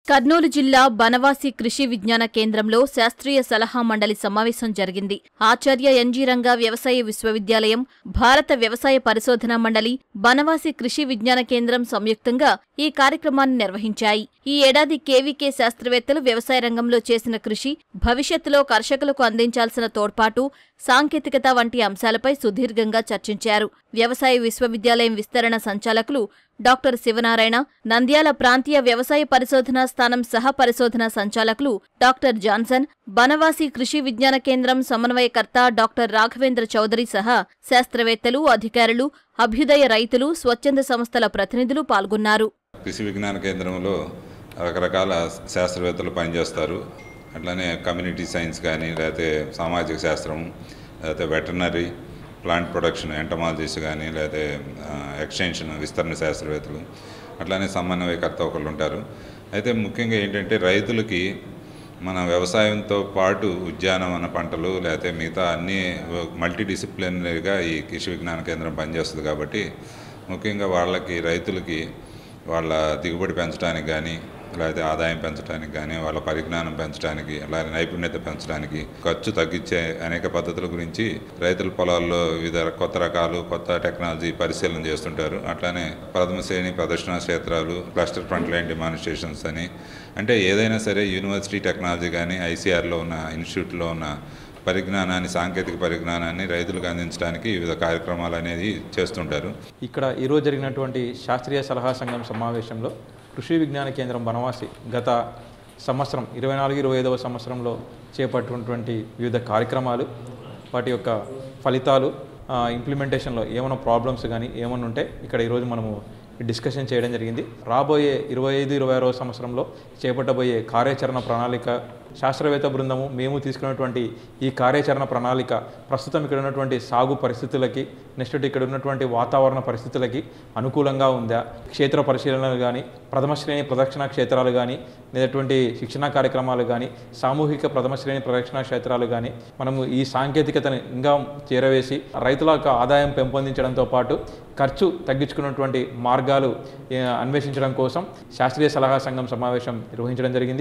కర్నూలు జిల్లా బనవాసి కృషి విజ్ఞాన కేంద్రంలో శాస్త్రీయ సలహా మండలి సమావేశం జరిగింది. ఆచార్య ఎన్జీ రంగా వ్యవసాయ విశ్వవిద్యాలయం, భారత వ్యవసాయ పరిశోధనా మండలి, బనవాసి కృషి విజ్ఞాన కేంద్రం సంయుక్తంగా ఈ కార్యక్రమాన్ని నిర్వహించాయి. ఈ ఏడాది కేవీకే శాస్త్రవేత్తలు వ్యవసాయ రంగంలో చేసిన కృషి, భవిష్యత్తులో కర్షకులకు అందించాల్సిన తోడ్పాటు, సాంకేతికత వంటి అంశాలపై సుదీర్ఘంగా చర్చించారు. వ్యవసాయ విశ్వవిద్యాలయం విస్తరణ సంచాలకులు డాక్టర్ శివనారాయణ, నంద్యాల ప్రాంతీయ వ్యవసాయ పరిశోధనా స్థానం సహ పరిశోధనా సంచాలకులు డాక్టర్ జాన్సన్, బనవాసి కృషి విజ్ఞాన కేంద్రం సమన్వయకర్త డాక్టర్ రాఘవేంద్ర చౌదరి సహా శాస్త్రవేత్తలు, అధికారులు, అభ్యుదయ రైతులు, స్వచ్ఛంద సంస్థల ప్రతినిధులు పాల్గొన్నారు. కృషి విజ్ఞాన కేంద్రంలో రకరకాల శాస్త్రవేత్తలు పనిచేస్తారు. అట్లానే కమ్యూనిటీ సైన్స్ కానీ, లేకపోతే సామాజిక శాస్త్రం, లేకపోతే వెటర్నరీ, ప్లాంట్ ప్రొడక్షన్, ఎంటమాలజిస్ట్ కానీ, లేకపోతే ఎక్స్టెన్షన్ విస్తరణ శాస్త్రవేత్తలు, అట్లానే సమన్వయకర్త ఒకళ్ళు ఉంటారు. అయితే ముఖ్యంగా ఏంటంటే రైతులకి మన వ్యవసాయంతో పాటు ఉద్యానవన పంటలు లేకపోతే మిగతా అన్ని మల్టీ డిసిప్లినరీగా ఈ కృషి విజ్ఞాన కేంద్రం పనిచేస్తుంది. కాబట్టి ముఖ్యంగా రైతులకి వాళ్ళ దిగుబడి పెంచడానికి కానీ, లేకపోతే ఆదాయం పెంచడానికి కానీ, వాళ్ళ పరిజ్ఞానం పెంచడానికి, అలాగే నైపుణ్యత పెంచడానికి, ఖర్చు తగ్గించే అనేక పద్ధతుల గురించి రైతుల పొలాల్లో వివిధ కొత్త రకాలు, కొత్త టెక్నాలజీ పరిశీలన చేస్తుంటారు. అట్లానే ప్రథమ శ్రేణి ప్రదర్శనా క్షేత్రాలు, క్లస్టర్ ఫ్రంట్ లైన్ డెమాన్స్ట్రేషన్స్ అని, అంటే ఏదైనా సరే యూనివర్సిటీ టెక్నాలజీ కానీ, ఐసీఆర్లో ఉన్న ఇన్స్టిట్యూట్లో ఉన్న పరిజ్ఞానాన్ని, సాంకేతిక పరిజ్ఞానాన్ని రైతులకు అందించడానికి వివిధ కార్యక్రమాలు అనేది చేస్తుంటారు. ఇక్కడ ఈరోజు జరిగినటువంటి శాస్త్రీయ సలహా సంఘం సమావేశంలో కృషి విజ్ఞాన కేంద్రం బనవాసి గత సంవత్సరం 24-25వ సంవత్సరంలో చేపట్టినటువంటి వివిధ కార్యక్రమాలు, వాటి యొక్క ఫలితాలు, ఇంప్లిమెంటేషన్లో ఏమైనా ప్రాబ్లమ్స్ కానీ ఏమైనా ఉంటే ఇక్కడ ఈరోజు మనము డిస్కషన్ చేయడం జరిగింది. రాబోయే 25-26వ సంవత్సరంలో చేపట్టబోయే కార్యాచరణ ప్రణాళిక, శాస్త్రవేత్త బృందము మేము తీసుకున్నటువంటి ఈ కార్యాచరణ ప్రణాళిక ప్రస్తుతం ఇక్కడ ఉన్నటువంటి సాగు పరిస్థితులకి, నెక్స్ట్ ఇక్కడ ఉన్నటువంటి వాతావరణ పరిస్థితులకి అనుకూలంగా ఉందా, క్షేత్ర పరిశీలనలు కానీ, ప్రథమ శ్రేణి ప్రదక్షిణ క్షేత్రాలు కానీ, లేనటువంటి శిక్షణా కార్యక్రమాలు కానీ, సామూహిక ప్రథమ శ్రేణి ప్రదక్షిణ క్షేత్రాలు కానీ మనము ఈ సాంకేతికతను ఇంకా చేరవేసి రైతుల యొక్క ఆదాయం పెంపొందించడంతో పాటు ఖర్చు తగ్గించుకున్నటువంటి మార్గాలు అన్వేషించడం కోసం శాస్త్రీయ సలహా సంఘం సమావేశం నిర్వహించడం జరిగింది.